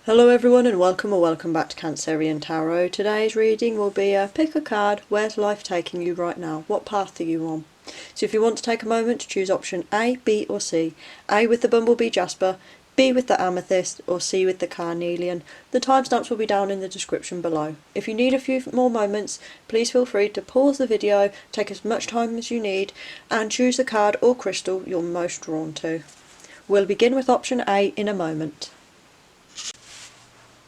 Hello everyone and welcome back to Cancerian Tarot. Today's reading will be pick a card, where's life taking you right now? What path are you on? So if you want to take a moment to choose option A, B or C, A with the Bumblebee Jasper, B with the Amethyst or C with the Carnelian. The timestamps will be down in the description below. If you need a few more moments, please feel free to pause the video, take as much time as you need and choose the card or crystal you're most drawn to. We'll begin with option A in a moment.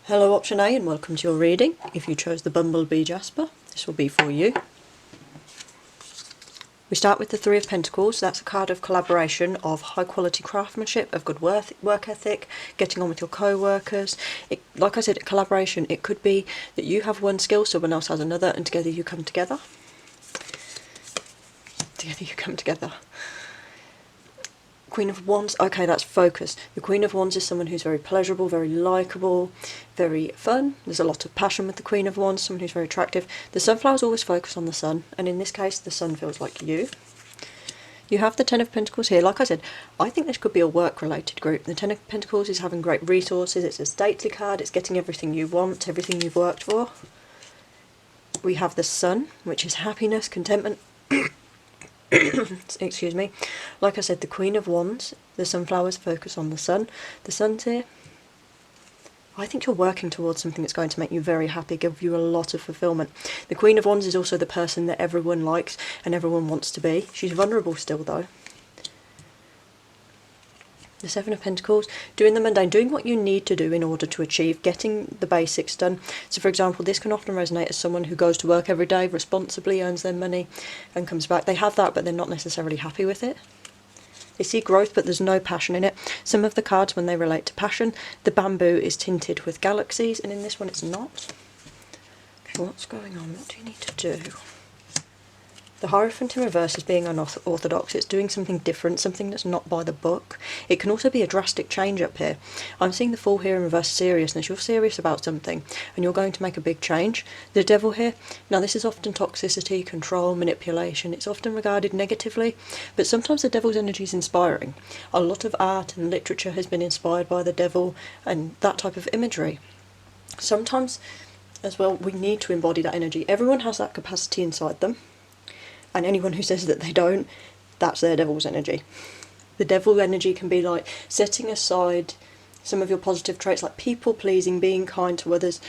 Hello option A and welcome to your reading. If you chose the Bumblebee Jasper, this will be for you. We start with the Three of Pentacles. That's a card of collaboration, of high quality craftsmanship, of good work ethic, getting on with your co-workers. Like I said, collaboration. It could be that you have one skill, someone else has another, and together you come together. Queen of Wands, okay, that's focus. The Queen of Wands is someone who's very pleasurable, very likeable, very fun. There's a lot of passion with the Queen of Wands, someone who's very attractive. The sunflowers always focus on the sun, and in this case, the sun feels like you. You have the Ten of Pentacles here. Like I said, I think this could be a work-related group. The Ten of Pentacles is having great resources. It's a stately card. It's getting everything you want, everything you've worked for. We have the Sun, which is happiness, contentment. Excuse me. Like I said, the Queen of Wands, the sunflowers focus on the sun. The sun's here. I think you're working towards something that's going to make you very happy, give you a lot of fulfillment. The Queen of Wands is also the person that everyone likes and everyone wants to be. She's vulnerable still though. The Seven of Pentacles, doing the mundane, doing what you need to do in order to achieve, getting the basics done. So for example, this can often resonate as someone who goes to work every day, responsibly earns their money and comes back. They have that, but they're not necessarily happy with it. They see growth, but there's no passion in it. Some of the cards, when they relate to passion, the bamboo is tinted with galaxies, and in this one it's not. Okay, what's going on? What do you need to do? The Hierophant in reverse is being unorthodox. It's doing something different, something that's not by the book. It can also be a drastic change up here. I'm seeing the Fool here in reverse seriousness. You're serious about something and you're going to make a big change. The Devil here, now this is often toxicity, control, manipulation. It's often regarded negatively, but sometimes the Devil's energy is inspiring. A lot of art and literature has been inspired by the Devil and that type of imagery. Sometimes as well, we need to embody that energy. Everyone has that capacity inside them. And anyone who says that they don't, that's their devil's energy. The devil energy can be like setting aside some of your positive traits, like people pleasing, being kind to others,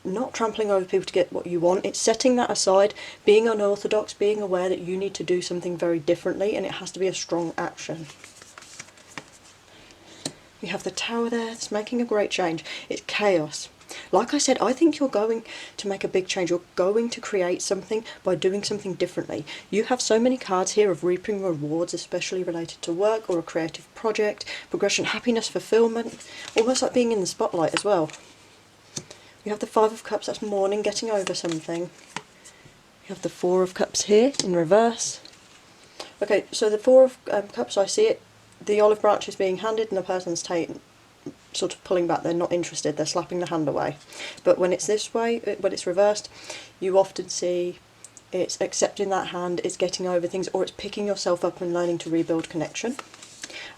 not trampling over people to get what you want. It's setting that aside, being unorthodox, being aware that you need to do something very differently, and it has to be a strong action. You have the Tower there, it's making a great change. It's chaos. Like I said, I think you're going to make a big change. You're going to create something by doing something differently. You have so many cards here of reaping rewards, especially related to work or a creative project, progression, happiness, fulfillment, almost like being in the spotlight as well. You have the Five of Cups, that's mourning, getting over something. You have the Four of Cups here in reverse. Okay, so the Four of Cups, I see it. The olive branch is being handed and the person's sort of pulling back, they're not interested, they're slapping the hand away. But when it's this way, when it's reversed, you often see it's accepting that hand, it's getting over things, or it's picking yourself up and learning to rebuild connection.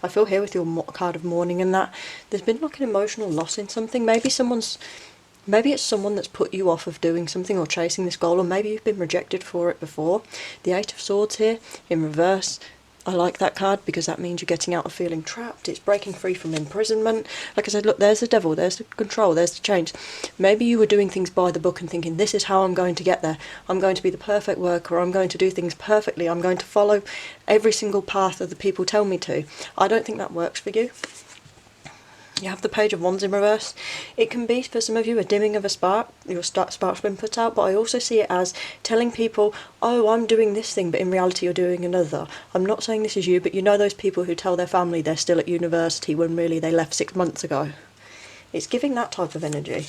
I feel here with your card of mourning and that there's been like an emotional loss in something. Maybe it's someone that's put you off of doing something or chasing this goal, or maybe you've been rejected for it before. The Eight of Swords here in reverse, I like that card because that means you're getting out of feeling trapped. It's breaking free from imprisonment. Like I said, look, there's the devil, there's the control, there's the change. Maybe you were doing things by the book and thinking, this is how I'm going to get there. I'm going to be the perfect worker, I'm going to do things perfectly, I'm going to follow every single path that the people tell me to. I don't think that works for you. You have the Page of Wands in reverse. It can be, for some of you, a dimming of a spark. Your spark's been put out, but I also see it as telling people, oh, I'm doing this thing, but in reality you're doing another. I'm not saying this is you, but you know those people who tell their family they're still at university when really they left 6 months ago. It's giving that type of energy.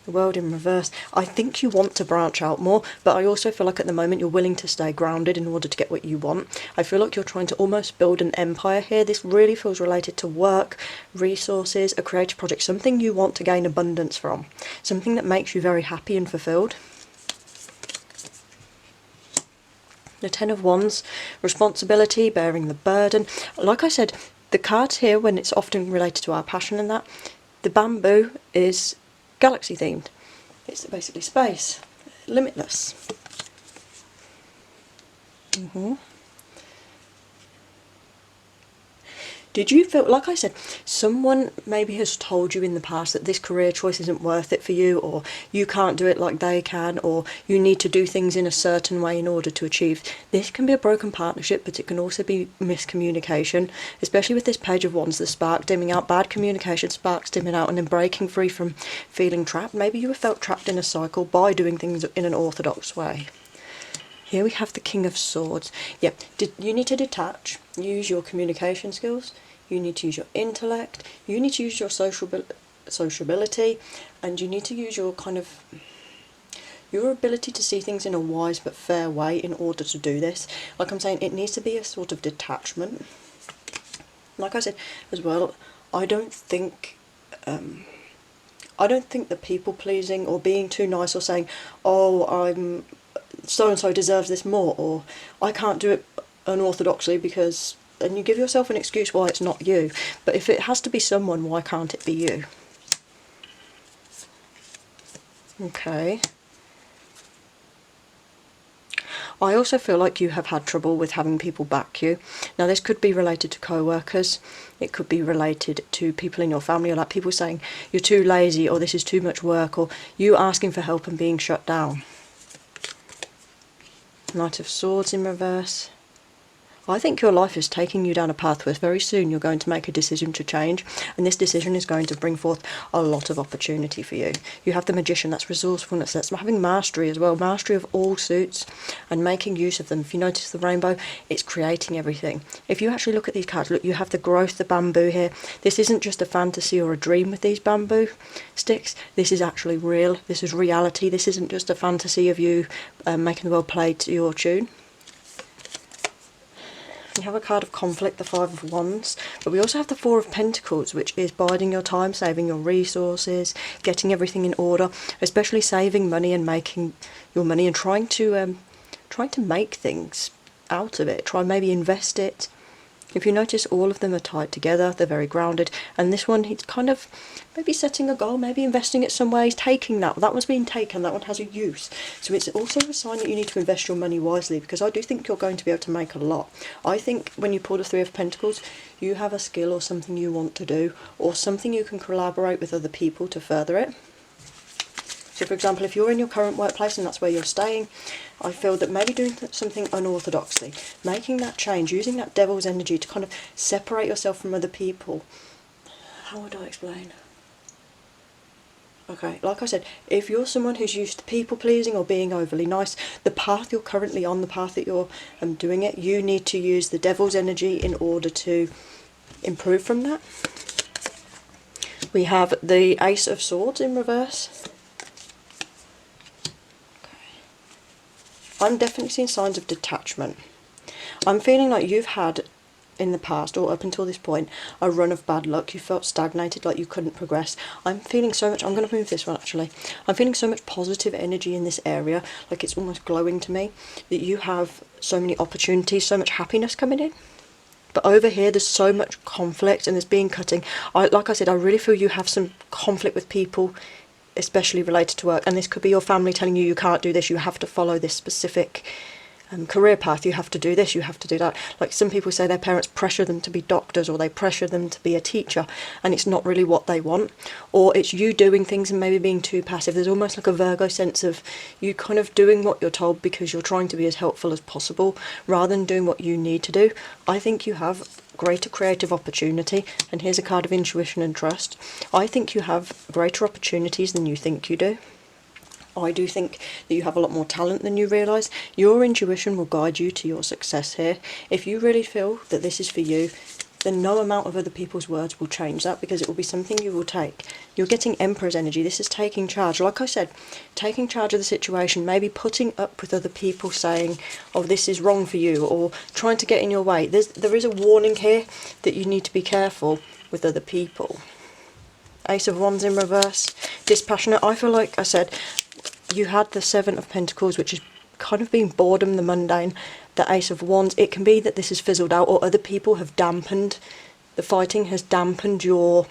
The World in reverse. I think you want to branch out more, but I also feel like at the moment you're willing to stay grounded in order to get what you want. I feel like you're trying to almost build an empire here. This really feels related to work, resources, a creative project, something you want to gain abundance from, something that makes you very happy and fulfilled. The Ten of Wands, responsibility, bearing the burden. Like I said, the cards here, when it's often related to our passion and that, the bamboo is galaxy themed. It's basically space, limitless. Did you feel, like I said, someone maybe has told you in the past that this career choice isn't worth it for you, or you can't do it like they can, or you need to do things in a certain way in order to achieve? This can be a broken partnership, but it can also be miscommunication, especially with this Page of Wands, the spark dimming out, bad communication, sparks dimming out, and then breaking free from feeling trapped. Maybe you have felt trapped in a cycle by doing things in an orthodox way. Here we have the King of Swords. Yep, you need to detach, use your communication skills, you need to use your intellect, you need to use your sociability, and you need to use your your ability to see things in a wise but fair way in order to do this. Like I'm saying, it needs to be a sort of detachment. Like I said as well, I don't think that people pleasing or being too nice or saying, oh, I'm so and so deserves this more, or I can't do it unorthodoxly because, and you give yourself an excuse why it's not you. But if it has to be someone, why can't it be you? Okay. I also feel like you have had trouble with having people back you. Now this could be related to co-workers, it could be related to people in your family, or like people saying you're too lazy, or this is too much work, or you asking for help and being shut down. Knight of Swords in reverse. I think your life is taking you down a path where very soon you're going to make a decision to change, and this decision is going to bring forth a lot of opportunity for you. You have the Magician, that's resourcefulness, that's having mastery as well, mastery of all suits and making use of them. If you notice the rainbow, it's creating everything. If you actually look at these cards, look, you have the growth, the bamboo here. This isn't just a fantasy or a dream with these bamboo sticks. This is actually real. This is reality. This isn't just a fantasy of you making the world play to your tune. You have a card of conflict, the Five of Wands, but we also have the Four of Pentacles, which is biding your time, saving your resources, getting everything in order, especially saving money and making your money and trying to make things out of it. Try maybe invest it. If you notice, all of them are tied together, they're very grounded, and this one, he's kind of maybe setting a goal, maybe investing it somewhere. He's taking that one's being taken, that one has a use. So it's also a sign that you need to invest your money wisely, because I do think you're going to be able to make a lot. I think when you pull the Three of Pentacles, you have a skill or something you want to do, or something you can collaborate with other people to further it. So for example, if you're in your current workplace and that's where you're staying, I feel that maybe doing something unorthodoxly, making that change, using that devil's energy to kind of separate yourself from other people. How would I explain? Okay, like I said, if you're someone who's used to people pleasing or being overly nice, the path you're currently on, the path that you're doing it, you need to use the devil's energy in order to improve from that. We have the Ace of Swords in reverse. I'm definitely seeing signs of detachment. I'm feeling like you've had, in the past, or up until this point, a run of bad luck. You felt stagnated, like you couldn't progress. I'm feeling so much, I'm going to move this one actually. I'm feeling so much positive energy in this area, like it's almost glowing to me, that you have so many opportunities, so much happiness coming in. But over here, there's so much conflict and there's being cutting. Like I said, I really feel you have some conflict with people, especially related to work, and this could be your family telling you can't do this, you have to follow this specific career path, you have to do this, you have to do that. Like some people say their parents pressure them to be doctors, or they pressure them to be a teacher, and it's not really what they want, or it's you doing things and maybe being too passive. There's almost like a Virgo sense of you kind of doing what you're told because you're trying to be as helpful as possible rather than doing what you need to do. I think you have greater creative opportunity, and here's a card of intuition and trust. I think you have greater opportunities than you think you do. I do think that you have a lot more talent than you realise. Your intuition will guide you to your success here. If you really feel that this is for you, then no amount of other people's words will change that, because it will be something you will take. You're getting Emperor's energy. This is taking charge. Like I said, taking charge of the situation, maybe putting up with other people saying, oh, this is wrong for you, or trying to get in your way. There is a warning here that you need to be careful with other people. Ace of Wands in reverse. Dispassionate. I feel like I said, you had the Seven of Pentacles, which is kind of being boredom, the mundane. The Ace of Wands, it can be that this has fizzled out, or other people have dampened The fighting has dampened your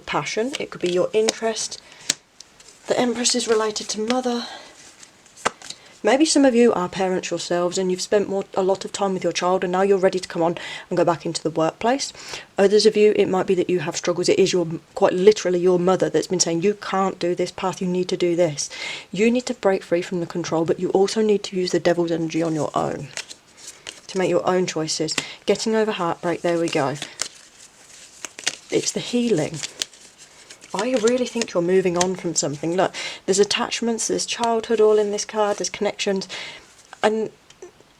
passion. It could be your interest. The Empress is related to mother. Maybe some of you are parents yourselves and you've spent a lot of time with your child and now you're ready to come on and go back into the workplace. Others of you, it might be that you have struggles. It is quite literally your mother that's been saying you can't do this path, you need to do this. You need to break free from the control, but you also need to use the devil's energy on your own to make your own choices. Getting over heartbreak, there we go. It's the healing. I really think you're moving on from something. Look, there's attachments, there's childhood all in this card, there's connections, and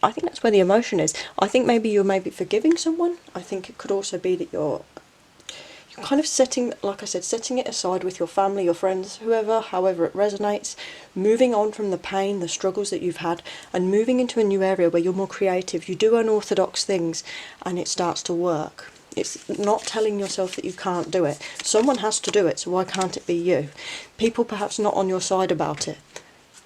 I think that's where the emotion is. I think maybe you're forgiving someone. I think it could also be that you're kind of setting, like I said, setting it aside with your family, your friends, whoever, however it resonates, moving on from the pain, the struggles that you've had, and moving into a new area where you're more creative. You do unorthodox things, and it starts to work. It's not telling yourself that you can't do it. Someone has to do it, so why can't it be you? People perhaps not on your side about it.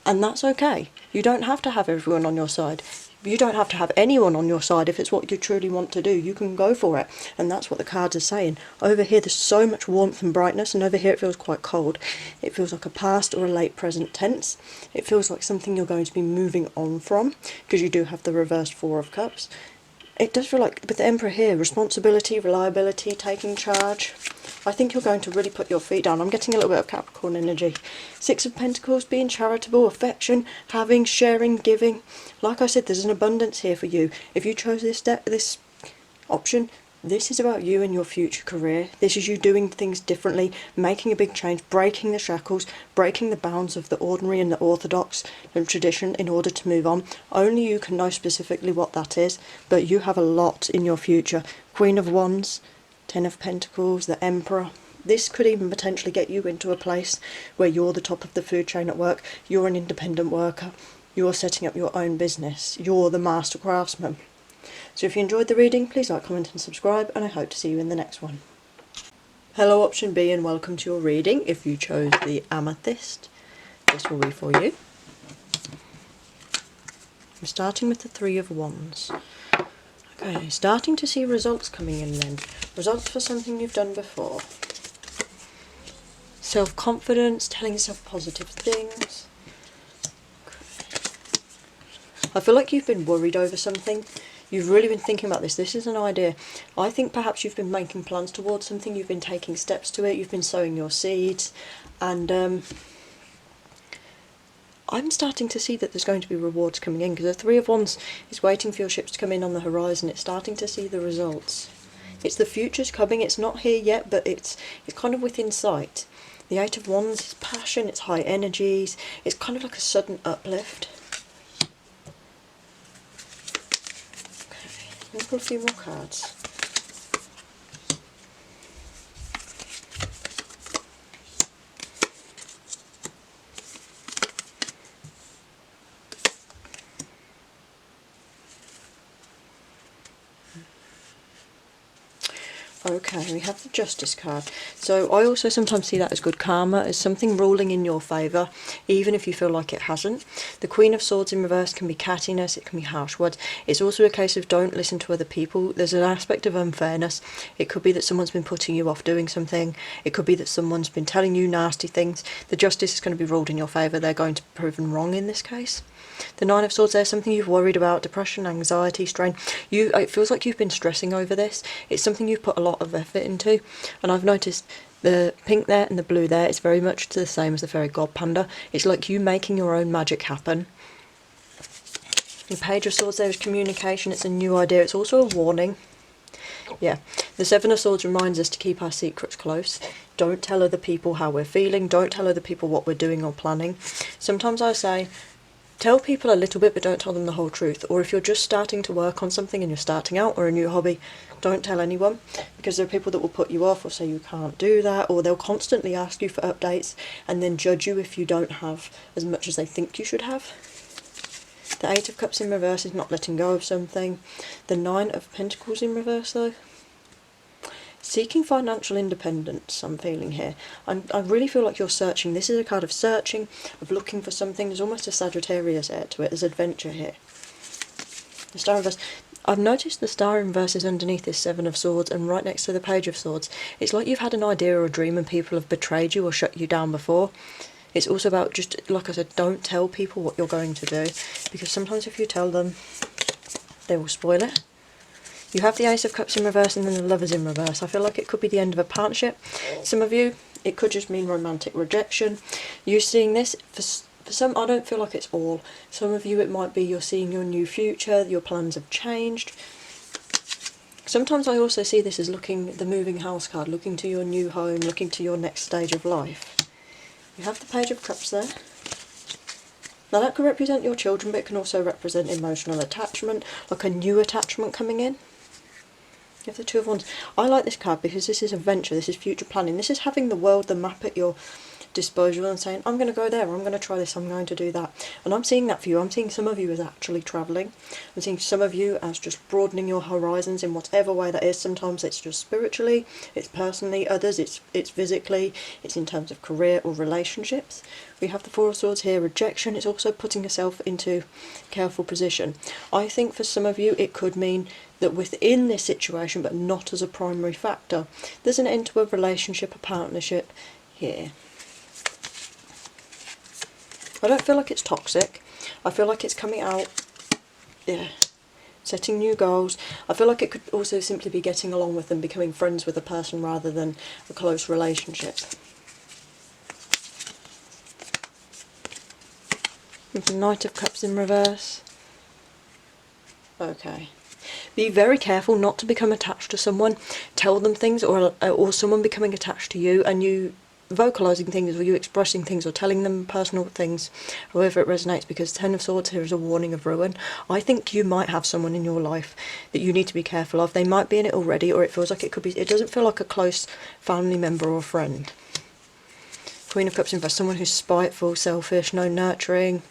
And that's okay. You don't have to have everyone on your side. You don't have to have anyone on your side if it's what you truly want to do. You can go for it. And that's what the cards are saying. Over here there's so much warmth and brightness, and over here it feels quite cold. It feels like a past or a late present tense. It feels like something you're going to be moving on from, because you do have the reversed Four of Cups. It does feel like, with the Emperor here, responsibility, reliability, taking charge. I think you're going to really put your feet down. I'm getting a little bit of Capricorn energy. Six of Pentacles, being charitable, affection, having, sharing, giving. Like I said, there's an abundance here for you. If you chose this option, this is about you and your future career. This is you doing things differently, making a big change, breaking the shackles, breaking the bounds of the ordinary and the orthodox and tradition in order to move on. Only you can know specifically what that is, but you have a lot in your future. Queen of Wands, Ten of Pentacles, the Emperor. This could even potentially get you into a place where you're the top of the food chain at work. You're an independent worker. You're setting up your own business. You're the master craftsman. So if you enjoyed the reading, please like, comment and subscribe, and I hope to see you in the next one. Hello option B, and welcome to your reading. If you chose the Amethyst, this will be for you. I'm starting with the Three of Wands. Okay, starting to see results coming in then. Results for something you've done before. Self-confidence, telling yourself positive things. Okay. I feel like you've been worried over something. You've really been thinking about this. This is an idea. I think perhaps you've been making plans towards something. You've been taking steps to it. You've been sowing your seeds. And I'm starting to see that there's going to be rewards coming in, because the Three of Wands is waiting for your ships to come in on the horizon. It's starting to see the results. It's the future's coming. It's not here yet, but it's kind of within sight. The Eight of Wands is passion. It's high energies. It's kind of like a sudden uplift. Let me pull a few more cards. Okay, we have the Justice card. So I also sometimes see that as good karma, as something ruling in your favour, even if you feel like it hasn't. The Queen of Swords in reverse can be cattiness, it can be harsh words. It's also a case of don't listen to other people. There's an aspect of unfairness. It could be that someone's been putting you off doing something. It could be that someone's been telling you nasty things. The Justice is going to be ruled in your favour. They're going to be proven wrong in this case. The Nine of Swords, there's something you've worried about, depression, anxiety, strain. It feels like you've been stressing over this. It's something you've put a lot of effort into, and I've noticed the pink there and the blue there is very much the same as the Fairy God Panda. It's like you making your own magic happen. The Page of Swords, there is communication. It's a new idea. It's also a warning. Yeah, the Seven of Swords reminds us to keep our secrets close. Don't tell other people how we're feeling. Don't tell other people what we're doing or planning. Sometimes I say, tell people a little bit, but don't tell them the whole truth. Or if you're just starting to work on something and you're starting out, or a new hobby, don't tell anyone, because there are people that will put you off or say you can't do that, or they'll constantly ask you for updates and then judge you if you don't have as much as they think you should have. The Eight of Cups in reverse is not letting go of something. The Nine of Pentacles in reverse though, seeking financial independence, I'm feeling here. I really feel like you're searching. This is a card of searching, of looking for something. There's almost a Sagittarius air to it. There's adventure here. The Star of Reverse, I've noticed the Star in reverse is underneath this Seven of Swords and right next to the Page of Swords. It's like you've had an idea or a dream and people have betrayed you or shut you down before. It's also about just, like I said, don't tell people what you're going to do, because sometimes if you tell them, they will spoil it. You have the Ace of Cups in reverse and then the Lovers in reverse. I feel like it could be the end of a partnership. Some of you, it could just mean romantic rejection. You seeing this, for some, I don't feel like it's all. Some of you, it might be you're seeing your new future, your plans have changed. Sometimes I also see this as looking, the moving house card, looking to your new home, looking to your next stage of life. You have the Page of Cups there. Now that could represent your children, but it can also represent emotional attachment, like a new attachment coming in. You have the Two of Wands. I like this card because this is adventure, this is future planning, this is having the world, the map at your disposal and saying, I'm going to go there, I'm going to try this, I'm going to do that. And I'm seeing that for you. I'm seeing some of you as actually travelling. I'm seeing some of you as just broadening your horizons in whatever way that is. Sometimes it's just spiritually, it's personally, others it's physically, it's in terms of career or relationships. We have the Four of Swords here, rejection. It's also putting yourself into careful position. I think for some of you it could mean that within this situation, but not as a primary factor, there's an end to a relationship, a partnership here. I don't feel like it's toxic. I feel like it's coming out, yeah, setting new goals. I feel like it could also simply be getting along with them, becoming friends with a person rather than a close relationship. With the Knight of Cups in reverse. Okay. Be very careful not to become attached to someone. Tell them things, or someone becoming attached to you and you vocalising things, or you expressing things, or telling them personal things, however it resonates, because Ten of Swords here is a warning of ruin. I think you might have someone in your life that you need to be careful of. They might be in it already, or it feels like it could be. It doesn't feel like a close family member or friend. Queen of Cups in reverse, someone who's spiteful, selfish, no nurturing,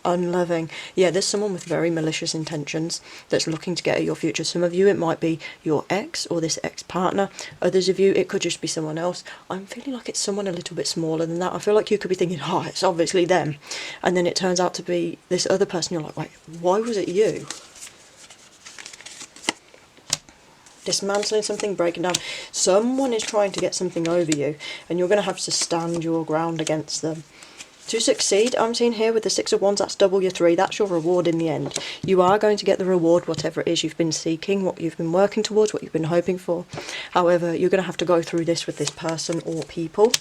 unloving. Yeah, there's someone with very malicious intentions that's looking to get at your future. Some of you, it might be your ex or this ex-partner. Others of you, it could just be someone else. I'm feeling like it's someone a little bit smaller than that. I feel like you could be thinking, oh, it's obviously them. And then it turns out to be this other person. You're like, wait, why was it you? Dismantling something, breaking down. Someone is trying to get something over you, and you're going to have to stand your ground against them. To succeed, I'm seeing here with the Six of Wands, that's double your 3, that's your reward in the end. You are going to get the reward, whatever it is you've been seeking, what you've been working towards, what you've been hoping for. However, you're going to have to go through this with this person or people.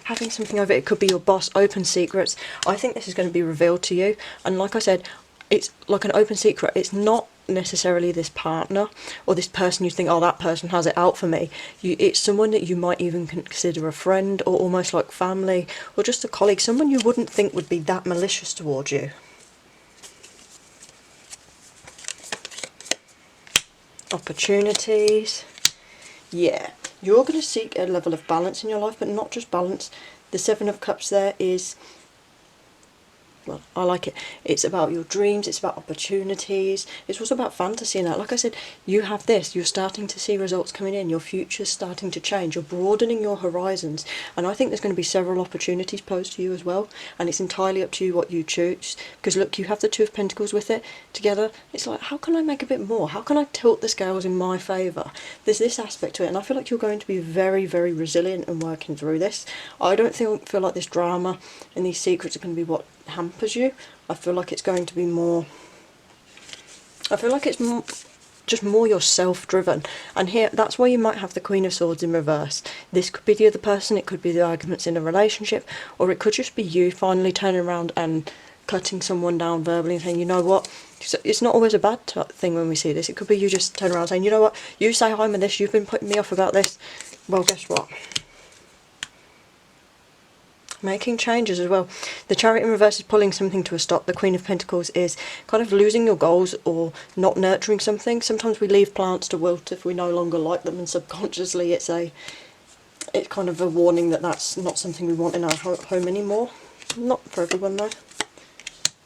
Having something over it could be your boss, open secrets. I think this is going to be revealed to you, and like I said, it's like an open secret. It's not necessarily this partner or this person you think, oh, that person has it out for me. It's someone that you might even consider a friend, or almost like family, or just a colleague, someone you wouldn't think would be that malicious towards you. Opportunities. Yeah, you're going to seek a level of balance in your life, but not just balance. The Seven of Cups there is, well, I like it. It's about your dreams, it's about opportunities, it's also about fantasy and that. Like I said, you have this, you're starting to see results coming in, your future's starting to change, you're broadening your horizons, and I think there's going to be several opportunities posed to you as well, and it's entirely up to you what you choose, because look, you have the Two of Pentacles with it together. It's like, how can I make a bit more? How can I tilt the scales in my favour? There's this aspect to it, and I feel like you're going to be very, very resilient and working through this. I don't feel like this drama and these secrets are going to be what hampers you. I feel like it's going to be more, I feel like it's just more yourself driven, and here that's why you might have the Queen of Swords in reverse. This could be the other person, it could be the arguments in a relationship, or it could just be you finally turning around and cutting someone down verbally and saying, you know what, it's not always a bad thing when we see this. It could be you just turn around saying, you know what, you say I'm in this, you've been putting me off about this, well guess what, making changes as well. The Chariot in reverse is pulling something to a stop. The Queen of Pentacles is kind of losing your goals or not nurturing something. Sometimes we leave plants to wilt if we no longer like them, and subconsciously it's kind of a warning that that's not something we want in our home anymore. Not for everyone though.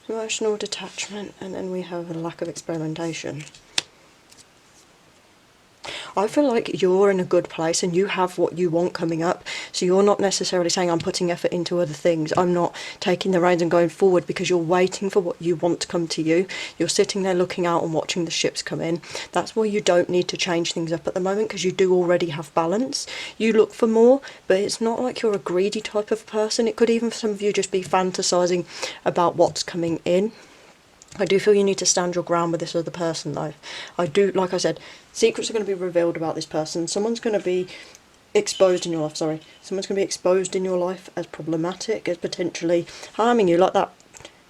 Emotional detachment, and then we have a lack of experimentation. I feel like you're in a good place and you have what you want coming up. So you're not necessarily saying I'm putting effort into other things. I'm not taking the reins and going forward, because you're waiting for what you want to come to you. You're sitting there looking out and watching the ships come in. That's why you don't need to change things up at the moment, because you do already have balance. You look for more, but it's not like you're a greedy type of person. It could even for some of you just be fantasizing about what's coming in. I do feel you need to stand your ground with this other person though. I do, like I said, secrets are going to be revealed about this person. Someone's going to be exposed in your life, Someone's going to be exposed in your life as problematic, as potentially harming you, like that.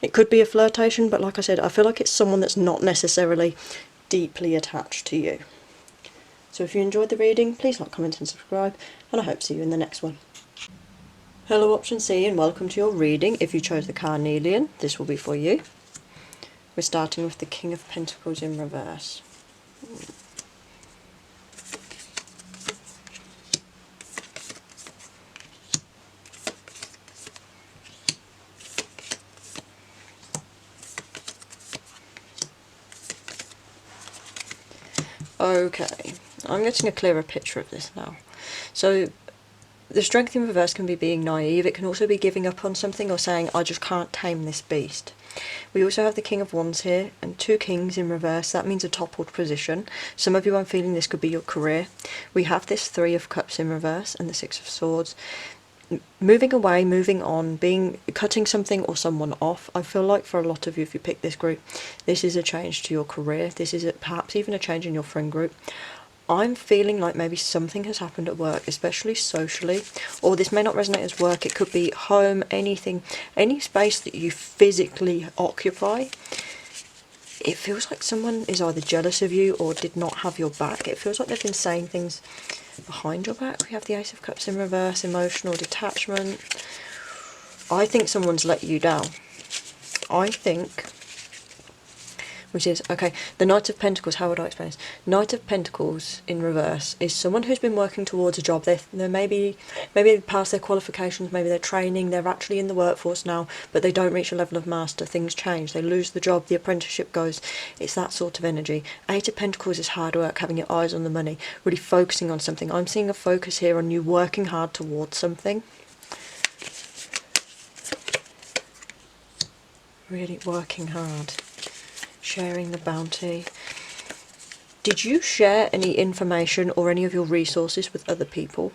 It could be a flirtation, but like I said, I feel like it's someone that's not necessarily deeply attached to you. So if you enjoyed the reading, please like, comment and subscribe, and I hope to see you in the next one. Hello option C, and welcome to your reading. If you chose the Carnelian, this will be for you. We're starting with the King of Pentacles in reverse. Okay, I'm getting a clearer picture of this now. So the Strength in reverse can be being naive. It can also be giving up on something or saying, I just can't tame this beast. We also have the King of Wands here and two Kings in reverse. That means a toppled position. Some of you, I'm feeling this could be your career. We have this Three of Cups in reverse and the Six of Swords. Moving away, moving on, cutting something or someone off. I feel like for a lot of you, if you pick this group, this is a change to your career. This is perhaps even a change in your friend group. I'm feeling like maybe something has happened at work, especially socially, or this may not resonate as work. It could be home, anything, any space that you physically occupy. It feels like someone is either jealous of you or did not have your back. It feels like they've been saying things behind your back. We have the Ace of Cups in reverse, emotional detachment. I think someone's let you down. I think, which is, okay, the Knight of Pentacles, how would I explain this? Knight of Pentacles in reverse is someone who's been working towards a job. They're maybe they've passed their qualifications, maybe they're training, they're actually in the workforce now, but they don't reach a level of master. Things change, they lose the job, the apprenticeship goes. It's that sort of energy. Eight of Pentacles is hard work, having your eyes on the money, really focusing on something. I'm seeing a focus here on you working hard towards something. Really working hard. Sharing the bounty. Did you share any information or any of your resources with other people?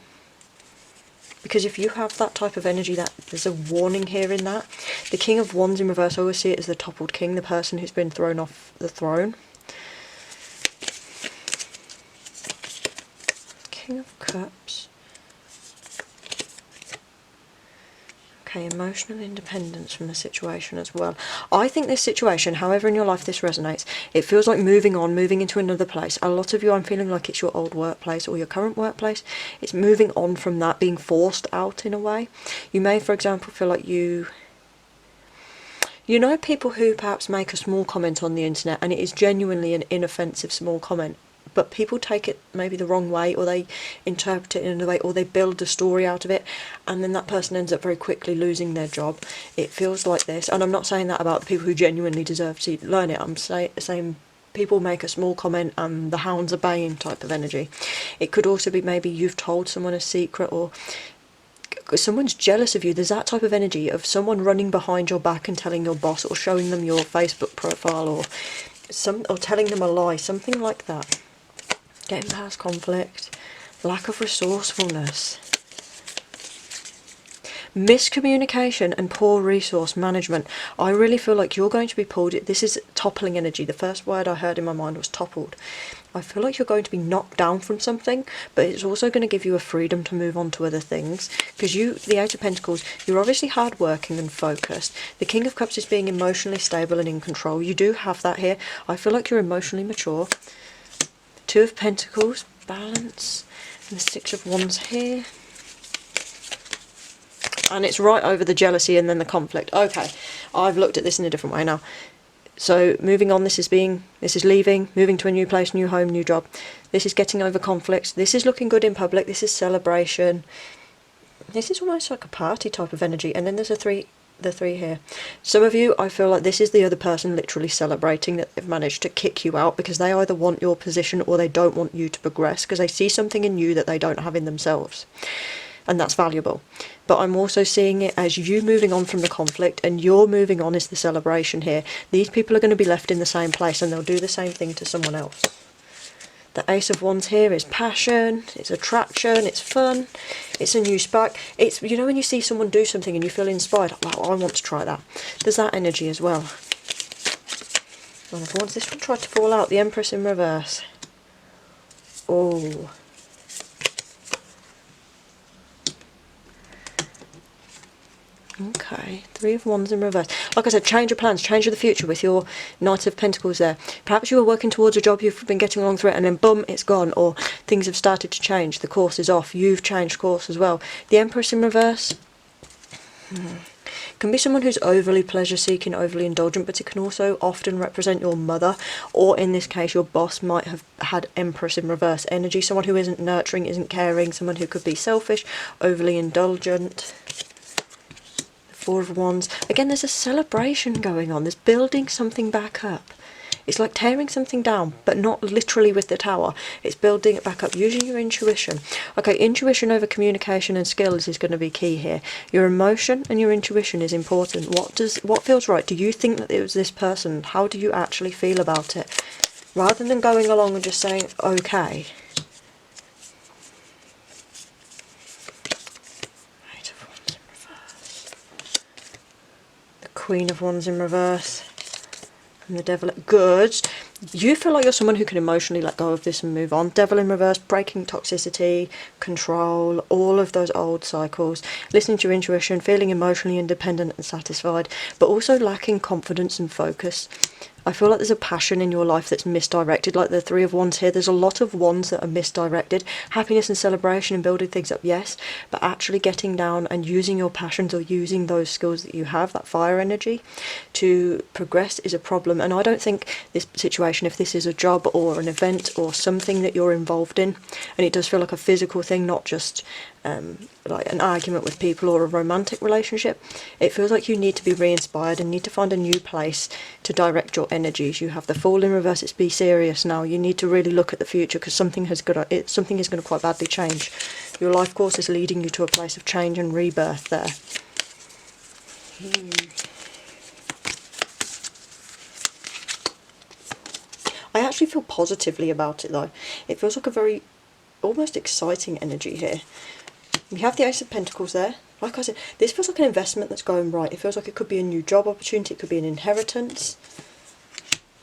Because if you have that type of energy, that there's a warning here in that. The King of Wands in reverse, I always see it as the toppled king, the person who's been thrown off the throne. King of Cups. Okay, emotional independence from the situation as well. I think this situation, however in your life this resonates, it feels like moving on, moving into another place. A lot of you, I'm feeling like it's your old workplace or your current workplace. It's moving on from that, being forced out in a way. You may, for example, feel like you know people who perhaps make a small comment on the internet and it is genuinely an inoffensive small comment, but people take it maybe the wrong way, or they interpret it in another way, or they build a story out of it, and then that person ends up very quickly losing their job. It feels like this, and I'm not saying that about the people who genuinely deserve to learn it. I'm saying people make a small comment and the hounds are baying type of energy. It could also be maybe you've told someone a secret, or someone's jealous of you. There's that type of energy of someone running behind your back and telling your boss, or showing them your Facebook profile, or telling them a lie, something like that. Getting past conflict, lack of resourcefulness, miscommunication and poor resource management. I really feel like you're going to be pulled. This is toppling energy. The first word I heard in my mind was toppled. I feel like you're going to be knocked down from something, but it's also going to give you a freedom to move on to other things. Because the Eight of Pentacles, you're obviously hardworking and focused. The King of Cups is being emotionally stable and in control. You do have that here. I feel like you're emotionally mature. Two of Pentacles, balance, and the Six of Wands here. And it's right over the jealousy and then the conflict. Okay, I've looked at this in a different way now. So moving on, this is leaving, moving to a new place, new home, new job. This is getting over conflicts. This is looking good in public. This is celebration. This is almost like a party type of energy. And then there's a Three the 3 here. Some of you, I feel like this is the other person literally celebrating that they've managed to kick you out, because they either want your position or they don't want you to progress, because they see something in you that they don't have in themselves. And that's valuable. But I'm also seeing it as you moving on from the conflict, and you're moving on is the celebration here. These people are going to be left in the same place, and they'll do the same thing to someone else. The Ace of Wands here is passion, it's attraction, it's fun, it's a new spark. It's, you know, when you see someone do something and you feel inspired, wow, I want to try that. There's that energy as well. One of Wands, this one tried to fall out, the Empress in reverse. Oh. Okay, 3 of Wands in reverse. Like I said, change your plans, change the future with your Knight of Pentacles there. Perhaps you were working towards a job, you've been getting along through it, and then boom, it's gone, or things have started to change, the course is off, you've changed course as well. The Empress in reverse can be someone who's overly pleasure-seeking, overly indulgent, but it can also often represent your mother, or in this case, your boss might have had Empress in reverse energy, someone who isn't nurturing, isn't caring, someone who could be selfish, overly indulgent. 4 of Wands. Again, there's a celebration going on. There's building something back up. It's like tearing something down, but not literally with the tower. It's building it back up, using your intuition. Okay, intuition over communication and skills is going to be key here. Your emotion and your intuition is important. What feels right? Do you think that it was this person? How do you actually feel about it? Rather than going along and just saying, okay. Queen of Wands in reverse, and the Devil. Good. You feel like you're someone who can emotionally let go of this and move on. Devil in reverse, breaking toxicity, control, all of those old cycles, listening to your intuition, feeling emotionally independent and satisfied, but also lacking confidence and focus. I feel like there's a passion in your life that's misdirected, like the 3 of Wands here. There's a lot of wands that are misdirected. Happiness and celebration and building things up, yes, but actually getting down and using your passions or using those skills that you have, that fire energy, to progress is a problem. And I don't think this situation, if this is a job or an event or something that you're involved in, and it does feel like a physical thing, not just like an argument with people or a romantic relationship, it feels like you need to be re-inspired and need to find a new place to direct your energies. You have the Fool in reverse. It's be serious now. You need to really look at the future, because something is going to quite badly change. Your life course is leading you to a place of change and rebirth there. I actually feel positively about it though. It feels like a very almost exciting energy here. We have the Ace of Pentacles there. Like I said, this feels like an investment that's going right. It feels like it could be a new job opportunity, it could be an inheritance.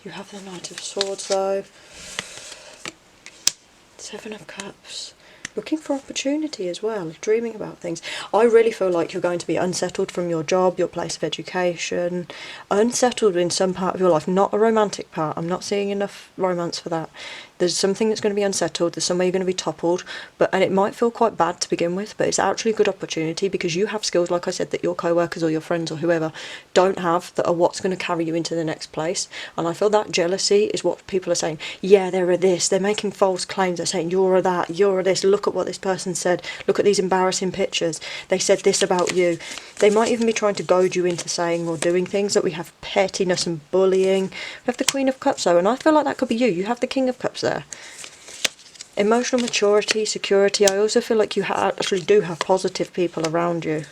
You have the Knight of Swords though. 7 of Cups. Looking for opportunity as well, dreaming about things. I really feel like you're going to be unsettled from your job, your place of education, unsettled in some part of your life, not a romantic part. I'm not seeing enough romance for that. There's something that's going to be unsettled, there's somewhere you're going to be toppled, and it might feel quite bad to begin with, but it's actually a good opportunity because you have skills, like I said, that your co-workers or your friends or whoever don't have, that are what's going to carry you into the next place. And I feel that jealousy is what people are saying. Yeah, they're a this, they're making false claims, they're saying you're a that, you're a this, look at what this person said, look at these embarrassing pictures, they said this about you. They might even be trying to goad you into saying or doing things. That we have pettiness and bullying. We have the Queen of Cups though, and I feel like that could be you. You have the King of Cups there. Emotional maturity, security. I also feel like you actually do have positive people around you.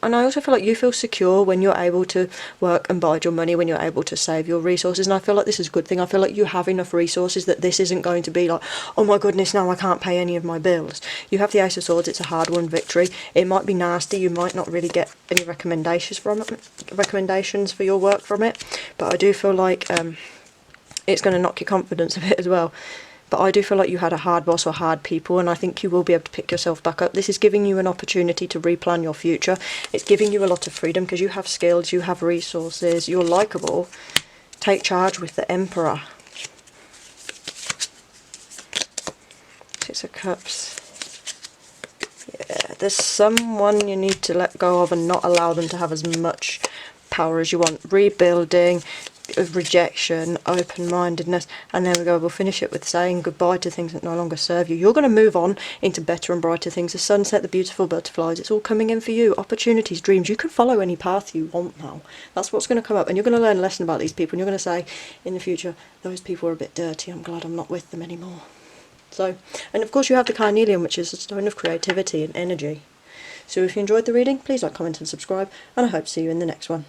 And I also feel like you feel secure when you're able to work and bide your money, when you're able to save your resources, and I feel like this is a good thing. I feel like you have enough resources that this isn't going to be like, oh my goodness, now I can't pay any of my bills. You have the Ace of Swords, it's a hard-won victory. It might be nasty, you might not really get any recommendations for your work from it, but I do feel like it's going to knock your confidence a bit as well. But I do feel like you had a hard boss or hard people, and I think you will be able to pick yourself back up. This is giving you an opportunity to replan your future. It's giving you a lot of freedom because you have skills, you have resources, you're likeable. Take charge with the Emperor. 6 of Cups. Yeah, there's someone you need to let go of and not allow them to have as much power as you want. Rebuilding. of rejection, open-mindedness, and there we go. We'll finish it with saying goodbye to things that no longer serve you. You're going to move on into better and brighter things. The sunset, the beautiful butterflies, it's all coming in for you. Opportunities, dreams. You can follow any path you want now. That's what's going to come up, and you're going to learn a lesson about these people, and you're going to say in the future, those people are a bit dirty, I'm glad I'm not with them anymore. So, and of course you have the carnelian, which is a stone of creativity and energy. So if you enjoyed the reading, please like, comment and subscribe, and I hope to see you in the next one.